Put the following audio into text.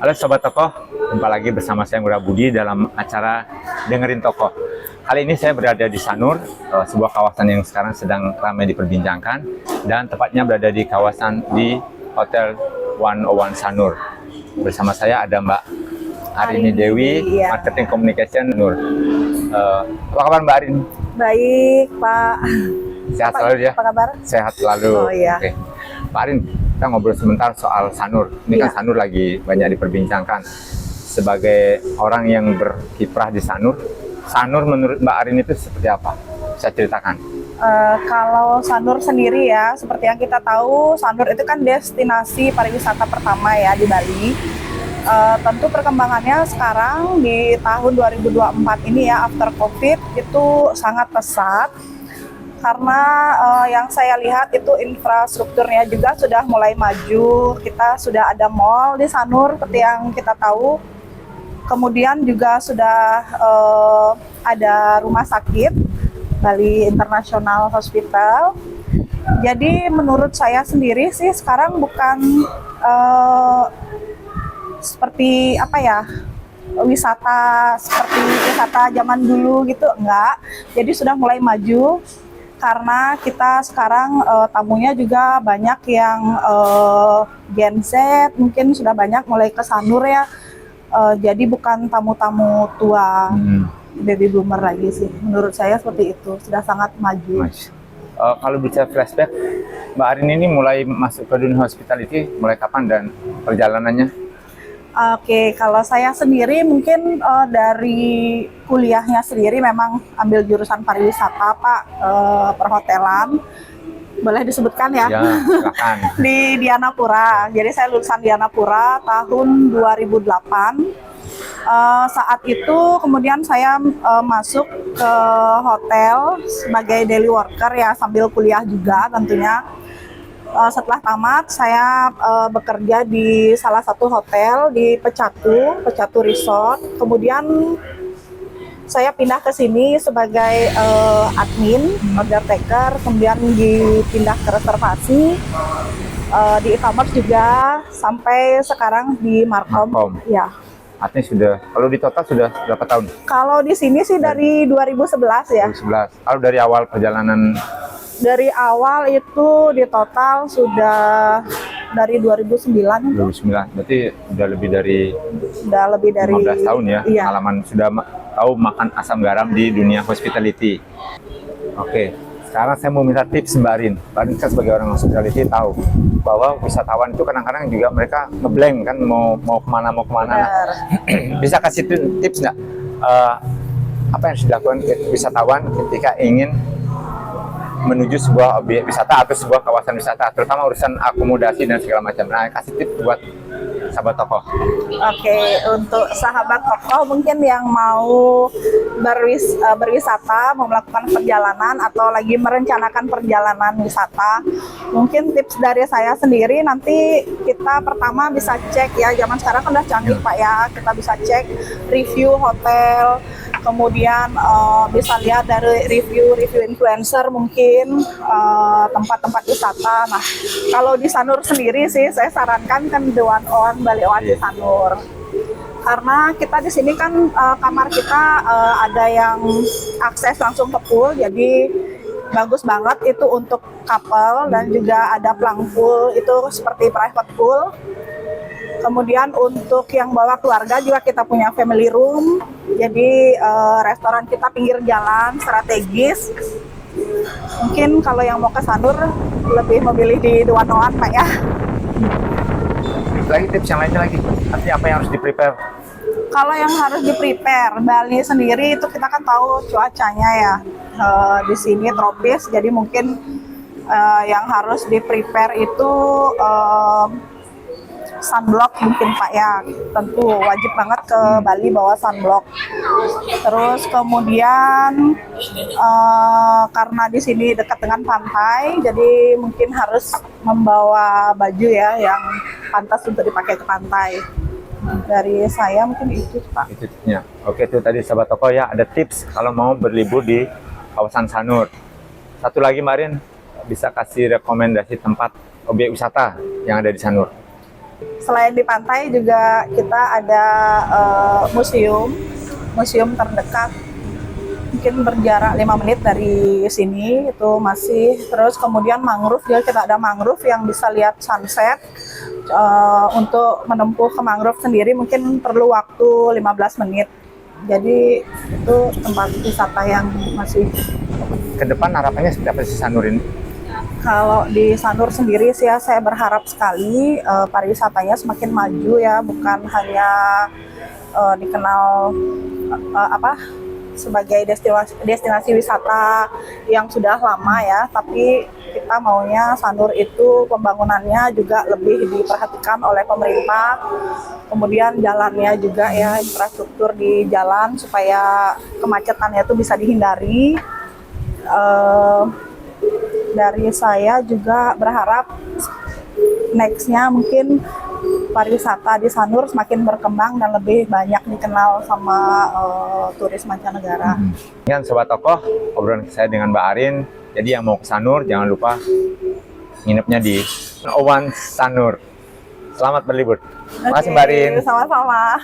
Halo Sobat Tokoh, jumpa lagi bersama saya Ngurah Budi dalam acara Dengerin Tokoh. Kali ini saya berada di Sanur, sebuah kawasan yang sekarang sedang ramai diperbincangkan, dan tepatnya berada di kawasan di Hotel 101 Sanur. Bersama saya ada Mbak Arini Dewi, iya. Marketing Communication Nur. Apa kabar Mbak Arini? Baik, Pak. Sehat selalu ya? Apa kabar? Sehat selalu. Oh iya. Oke. Pak Arin, kita ngobrol sebentar soal Sanur. Ini Iya. kan Sanur lagi banyak diperbincangkan. Sebagai orang yang berkiprah di Sanur, Sanur menurut Mbak Arin itu seperti apa? Bisa ceritakan? Kalau Sanur sendiri ya, seperti yang kita tahu, Sanur itu kan destinasi pariwisata pertama ya di Bali. Tentu perkembangannya sekarang di tahun 2024 ini ya, after COVID itu sangat pesat. Karena yang saya lihat itu infrastrukturnya juga sudah mulai maju. Kita sudah ada mall di Sanur seperti yang kita tahu. Kemudian juga sudah ada rumah sakit Bali International Hospital. Jadi menurut saya sendiri sih sekarang bukan seperti apa ya, wisata seperti wisata zaman dulu gitu, enggak. Jadi sudah mulai maju. Karena kita sekarang tamunya juga banyak yang Gen Z, mungkin sudah banyak mulai ke Sanur ya. Jadi bukan tamu-tamu tua, baby boomer lagi sih. Menurut saya seperti itu, sudah sangat maju. Kalau bicara flashback, Mbak Arin ini mulai masuk ke dunia hospitality mulai kapan dan perjalanannya? Oke, kalau saya sendiri mungkin dari kuliahnya sendiri memang ambil jurusan pariwisata, Pak, perhotelan. Boleh disebutkan ya? Ya, silakan. Di Dianapura. Jadi saya lulusan Dianapura tahun 2008. Saat itu kemudian saya masuk ke hotel sebagai daily worker ya, sambil kuliah juga tentunya. Setelah tamat, saya bekerja di salah satu hotel di Pecatu Resort. Kemudian saya pindah ke sini sebagai admin, order taker, kemudian dipindah ke reservasi, di e-commerce juga, sampai sekarang di Markom. Ya. Artinya sudah, kalau di total sudah berapa tahun? Kalau di sini sih dari 2011 ya. 2011. Kalau dari awal perjalanan? Dari awal itu di total sudah dari 2009. 2009, berarti udah lebih dari 15 tahun ya, iya. pengalaman sudah tahu makan asam garam di dunia hospitality. Oke, sekarang saya mau minta tips Mbak Arin. Mbak Arin kan sebagai orang hospitality tahu bahwa wisatawan itu kadang-kadang juga mereka ngeblank kan, mau kemana. Nah, bisa kasih tips nggak? Apa yang harus dilakukan wisatawan ketika ingin menuju sebuah objek wisata atau sebuah kawasan wisata, terutama urusan akomodasi dan segala macam. Nah, kasih tips buat sahabat tokoh. Oke, untuk sahabat tokoh mungkin yang mau berwisata, mau melakukan perjalanan atau lagi merencanakan perjalanan wisata, mungkin tips dari saya sendiri, nanti kita pertama bisa cek ya, zaman sekarang kan udah canggih Pak ya, kita bisa cek review hotel, kemudian bisa lihat dari review influencer mungkin, tempat-tempat wisata. Nah, kalau di Sanur sendiri sih saya sarankan kan The One On Bali On di Sanur. Karena kita di sini kan kamar kita ada yang akses langsung ke pool, jadi bagus banget itu untuk couple, dan juga ada plung pool itu seperti private pool. Kemudian untuk yang bawa keluarga juga kita punya family room. Jadi restoran kita pinggir jalan, strategis. Mungkin kalau yang mau ke Sanur lebih memilih di The One On Pak ya. Lagi tips yang lainnya lagi. Artinya apa yang harus di-prepare? Kalau yang harus di-prepare, Bali sendiri itu kita kan tahu cuacanya ya. Di sini tropis, jadi mungkin yang harus di-prepare itu sunblock mungkin Pak ya, tentu wajib banget ke Bali bawa sunblock. Terus kemudian karena di sini dekat dengan pantai, jadi mungkin harus membawa baju ya yang pantas untuk dipakai ke pantai. Dari saya mungkin itu Pak. Itu ya. Oke, itu tadi sahabat toko ya, ada tips kalau mau berlibur di kawasan Sanur. Satu lagi Mbak Arin, bisa kasih rekomendasi tempat objek wisata yang ada di Sanur? Selain di pantai juga kita ada museum terdekat, mungkin berjarak 5 menit dari sini itu masih. Terus kemudian mangrove juga, kita ada mangrove yang bisa lihat sunset. Untuk menempuh ke mangrove sendiri mungkin perlu waktu 15 menit. Jadi itu tempat wisata yang masih. Ke depan harapannya seperti apa sih Sanur ini? Kalau di Sanur sendiri sih ya, saya berharap sekali pariwisatanya semakin maju ya, bukan hanya dikenal sebagai destinasi wisata yang sudah lama ya, tapi kita maunya Sanur itu pembangunannya juga lebih diperhatikan oleh pemerintah. Kemudian jalannya juga ya, infrastruktur di jalan supaya kemacetannya itu bisa dihindari. Dari saya juga berharap nextnya mungkin pariwisata di Sanur semakin berkembang dan lebih banyak dikenal sama turis mancanegara. Dengan Sobat Tokoh, obrolan saya dengan Mbak Arin. Jadi yang mau ke Sanur jangan lupa nginepnya di Owan Sanur. Selamat berlibur. Terima kasih Mbak Arin. Sama-sama.